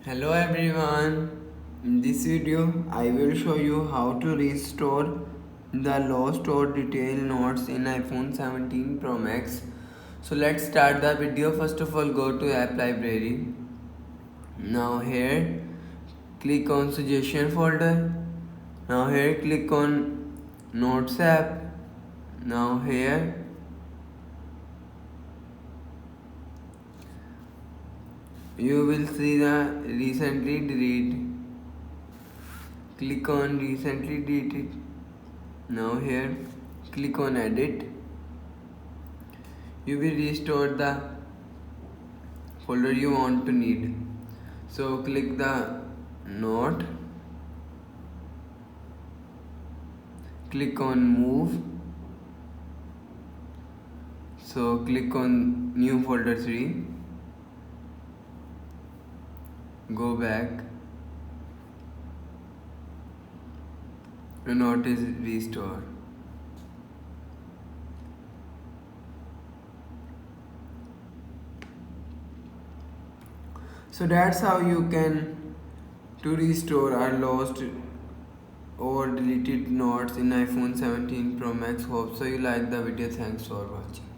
Hello everyone. In this video I will show you how to restore the lost or detailed notes in iPhone 17 Pro Max. So let's start the video. First of all, go to app library. Now here click on suggestion folder. Now here click on notes app. Now here you will see the recently deleted. Click on recently deleted. Now here click on edit. You will restore the folder you want to need. So click the note, click on move. So click on new folder 3, go back. The note is restored. So that's how you can to restore our lost or deleted notes in iPhone 17 Pro Max. Hope so you like the video. Thanks for watching.